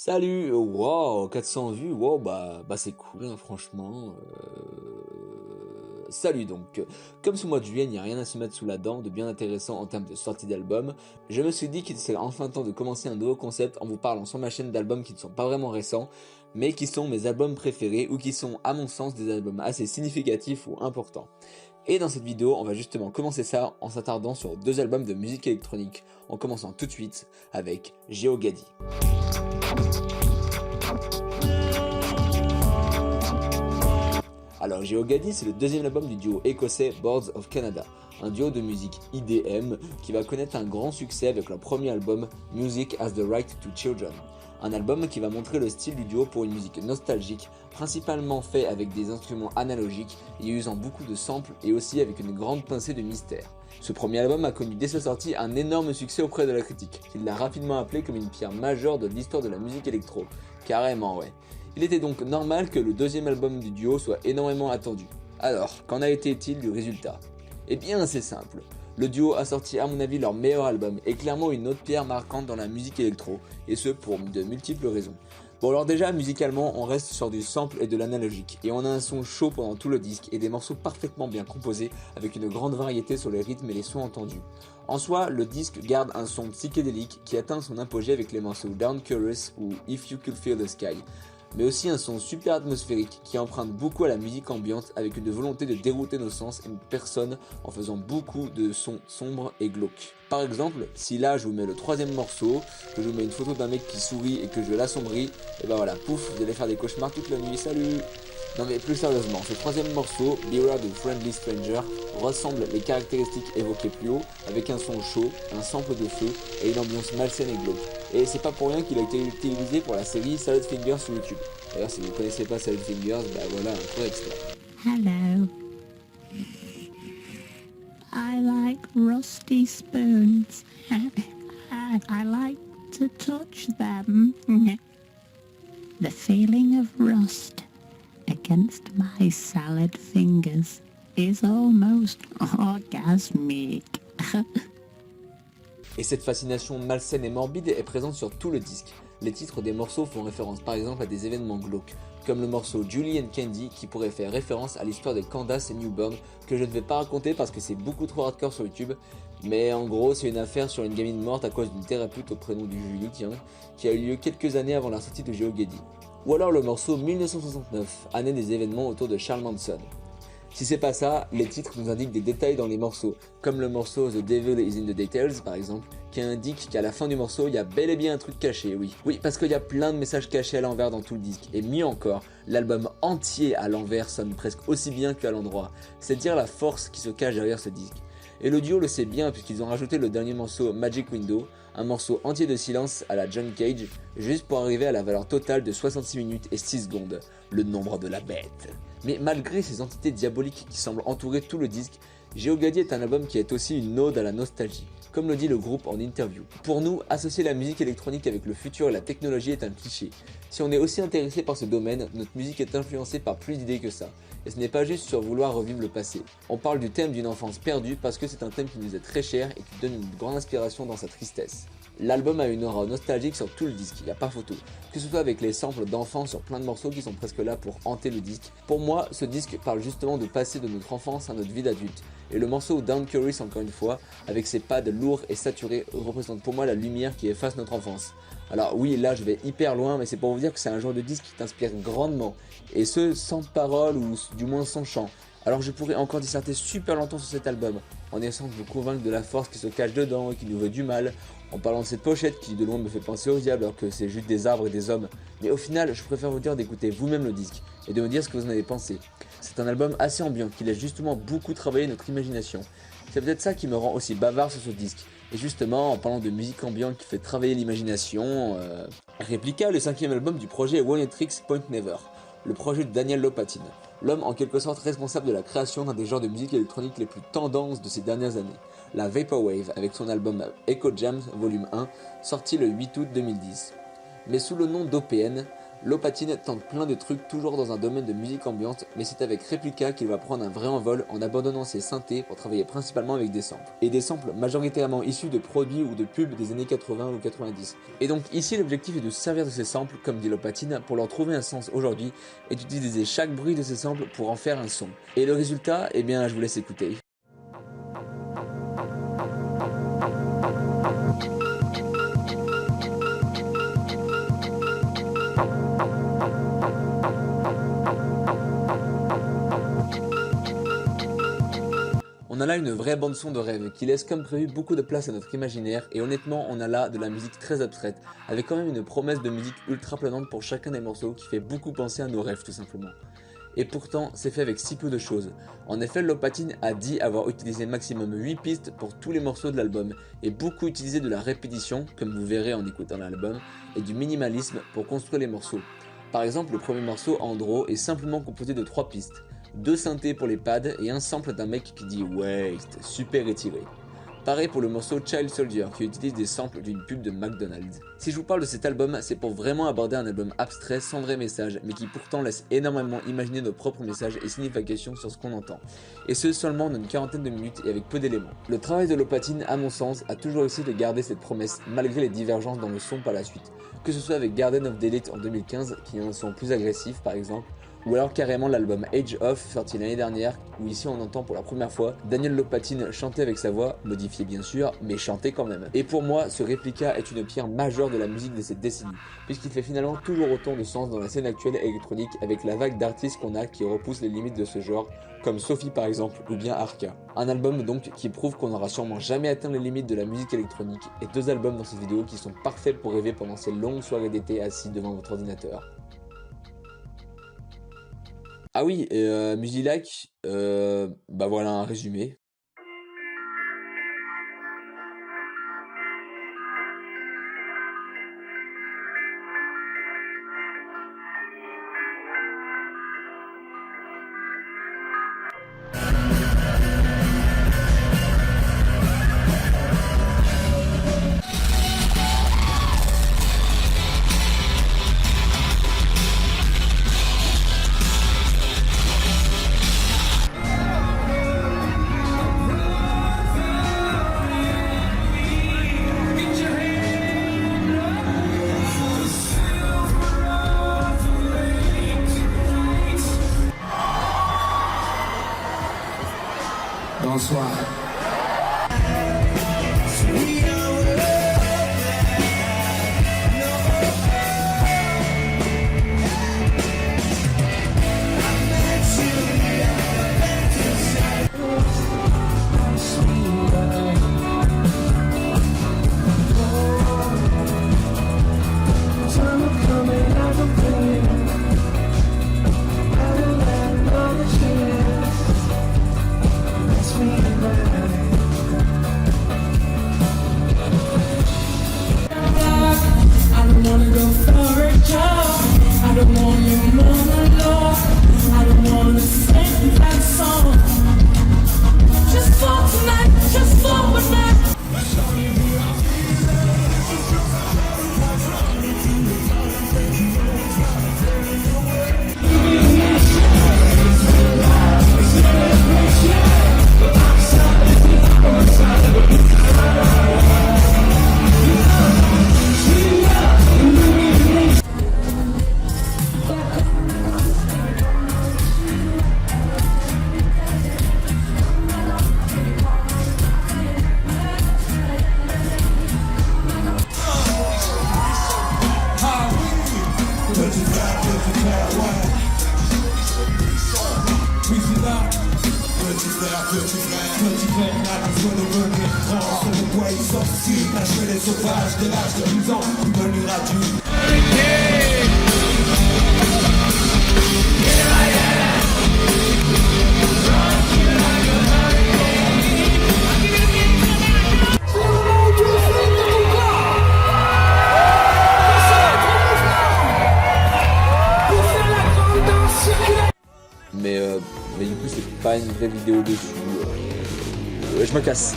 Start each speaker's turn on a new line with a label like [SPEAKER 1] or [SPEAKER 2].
[SPEAKER 1] Salut, wow, 400 vues, wow, bah c'est cool, hein, franchement. Salut donc, comme ce mois de juillet, il n'y a rien à se mettre sous la dent de bien intéressant en termes de sortie d'albums, je me suis dit qu'il serait enfin temps de commencer un nouveau concept en vous parlant sur ma chaîne d'albums qui ne sont pas vraiment récents, mais qui sont mes albums préférés ou qui sont, à mon sens, des albums assez significatifs ou importants. Et dans cette vidéo, on va justement commencer ça en s'attardant sur deux albums de musique électronique, en commençant tout de suite avec GeoGaddy. Alors GeoGaddy, c'est le deuxième album du duo écossais Boards of Canada, un duo de musique IDM qui va connaître un grand succès avec leur premier album Music Has the Right to Children. Un album qui va montrer le style du duo pour une musique nostalgique, principalement fait avec des instruments analogiques et usant beaucoup de samples et aussi avec une grande pincée de mystère. Ce premier album a connu dès sa sortie un énorme succès auprès de la critique, qui l'a rapidement appelé comme une pierre majeure de l'histoire de la musique électro. Carrément ouais. Il était donc normal que le deuxième album du duo soit énormément attendu. Alors, qu'en a été-il du résultat? Eh bien c'est simple. Le duo a sorti à mon avis leur meilleur album et clairement une autre pierre marquante dans la musique électro, et ce pour de multiples raisons. Bon alors déjà musicalement on reste sur du sample et de l'analogique, et on a un son chaud pendant tout le disque et des morceaux parfaitement bien composés avec une grande variété sur les rythmes et les sons entendus. En soi, le disque garde un son psychédélique qui atteint son apogée avec les morceaux Down Curious ou If You Could Feel the Sky, mais aussi un son super atmosphérique qui emprunte beaucoup à la musique ambiante avec une volonté de dérouter nos sens et nos personnes en faisant beaucoup de sons sombres et glauques. Par exemple, si là je vous mets le troisième morceau, que je vous mets une photo d'un mec qui sourit et que je l'assombris, et ben voilà, pouf, vous allez faire des cauchemars toute la nuit, salut! Non mais plus sérieusement, ce troisième morceau, Beware the Friendly Stranger, ressemble les caractéristiques évoquées plus haut, avec un son chaud, un sample de feu et une ambiance malsaine et glauque. Et c'est pas pour rien qu'il a été utilisé pour la série Salad Fingers sur YouTube. D'ailleurs si vous connaissez pas Salad Fingers, bah voilà un court extrait.
[SPEAKER 2] Hello. I like rusty spoons. I like to touch them. The feeling of rust against my salad fingers is almost orgasmic.
[SPEAKER 1] Et cette fascination malsaine et morbide est présente sur tout le disque. Les titres des morceaux font référence par exemple à des événements glauques, comme le morceau Julie and Candy qui pourrait faire référence à l'histoire de Candace et Newborn, que je ne vais pas raconter parce que c'est beaucoup trop hardcore sur YouTube, mais en gros c'est une affaire sur une gamine morte à cause d'une thérapeute au prénom du Julie, tiens, qui a eu lieu quelques années avant la sortie de GeoGaddy. Ou alors le morceau 1969, année des événements autour de Charles Manson. Si c'est pas ça, les titres nous indiquent des détails dans les morceaux, comme le morceau The Devil is in the Details par exemple, qui indique qu'à la fin du morceau, il y a bel et bien un truc caché, oui. Oui, parce qu'il y a plein de messages cachés à l'envers dans tout le disque, et mieux encore, l'album entier à l'envers sonne presque aussi bien qu'à l'endroit, c'est dire la force qui se cache derrière ce disque. Et le duo le sait bien puisqu'ils ont rajouté le dernier morceau Magic Window, un morceau entier de silence à la John Cage, juste pour arriver à la valeur totale de 66 minutes et 6 secondes, le nombre de la bête. Mais malgré ces entités diaboliques qui semblent entourer tout le disque, GeoGaddy est un album qui est aussi une ode à la nostalgie, comme le dit le groupe en interview. Pour nous, associer la musique électronique avec le futur et la technologie est un cliché. Si on est aussi intéressé par ce domaine, notre musique est influencée par plus d'idées que ça. Et ce n'est pas juste sur vouloir revivre le passé. On parle du thème d'une enfance perdue parce que c'est un thème qui nous est très cher et qui donne une grande inspiration dans sa tristesse. L'album a une aura nostalgique sur tout le disque, il n'y a pas photo. Que ce soit avec les samples d'enfants sur plein de morceaux qui sont presque là pour hanter le disque. Pour moi, ce disque parle justement de passer de notre enfance à notre vie d'adulte. Et le morceau Down Curious encore une fois, avec ses pads lourds et saturés, représente pour moi la lumière qui efface notre enfance. Alors oui, là je vais hyper loin, mais c'est pour vous dire que c'est un genre de disque qui t'inspire grandement. Et ce, sans parole ou du moins sans chant. Alors je pourrais encore disserter super longtemps sur cet album, en essayant de vous convaincre de la force qui se cache dedans et qui nous veut du mal, en parlant de cette pochette qui de loin me fait penser au diable alors que c'est juste des arbres et des hommes. Mais au final, je préfère vous dire d'écouter vous-même le disque, et de me dire ce que vous en avez pensé. C'est un album assez ambiant, qui laisse justement beaucoup travailler notre imagination. C'est peut-être ça qui me rend aussi bavard sur ce disque. Et justement, en parlant de musique ambiante qui fait travailler l'imagination, Replica, le cinquième album du projet One Tricks Point Never, le projet de Daniel Lopatin, l'homme en quelque sorte responsable de la création d'un des genres de musique électronique les plus tendances de ces dernières années, la Vaporwave avec son album Echo Jams Volume 1, sorti le 8 août 2010. Mais sous le nom d'OPN, Lopatine tente plein de trucs toujours dans un domaine de musique ambiante, mais c'est avec Replica qu'il va prendre un vrai envol en abandonnant ses synthés pour travailler principalement avec des samples. Et des samples majoritairement issus de produits ou de pubs des années 80 ou 90. Et donc ici l'objectif est de se servir de ces samples, comme dit Lopatine, pour leur trouver un sens aujourd'hui et d'utiliser chaque bruit de ces samples pour en faire un son. Et le résultat, eh bien je vous laisse écouter. On a là une vraie bande son de rêve qui laisse comme prévu beaucoup de place à notre imaginaire et honnêtement on a là de la musique très abstraite avec quand même une promesse de musique ultra planante pour chacun des morceaux qui fait beaucoup penser à nos rêves tout simplement. Et pourtant c'est fait avec si peu de choses. En effet Lopatine a dit avoir utilisé maximum 8 pistes pour tous les morceaux de l'album et beaucoup utilisé de la répétition comme vous verrez en écoutant l'album et du minimalisme pour construire les morceaux. Par exemple le premier morceau Andro est simplement composé de 3 pistes. 2 synthés pour les pads et un sample d'un mec qui dit waste, super étiré. Pareil pour le morceau Child Soldier qui utilise des samples d'une pub de McDonald's. Si je vous parle de cet album, c'est pour vraiment aborder un album abstrait sans vrai message, mais qui pourtant laisse énormément imaginer nos propres messages et significations sur ce qu'on entend. Et ce seulement en une quarantaine de minutes et avec peu d'éléments. Le travail de Lopatine, à mon sens, a toujours essayé de garder cette promesse malgré les divergences dans le son par la suite. Que ce soit avec Garden of Daylight en 2015, qui a un son plus agressif par exemple, ou alors carrément l'album Age Of sorti l'année dernière où ici on entend pour la première fois Daniel Lopatine chanter avec sa voix, modifiée bien sûr, mais chanter quand même. Et pour moi ce Replica est une pierre majeure de la musique de cette décennie, puisqu'il fait finalement toujours autant de sens dans la scène actuelle électronique avec la vague d'artistes qu'on a qui repoussent les limites de ce genre, comme Sophie par exemple, ou bien Arca. Un album donc qui prouve qu'on n'aura sûrement jamais atteint les limites de la musique électronique, et 2 albums dans cette vidéo qui sont parfaits pour rêver pendant ces longues soirées d'été assis devant votre ordinateur. Ah oui, et Musilac, bah voilà un résumé.
[SPEAKER 3] Bonsoir.
[SPEAKER 1] Mais du coup c'est pas une vraie vidéo dessus. Je me casse.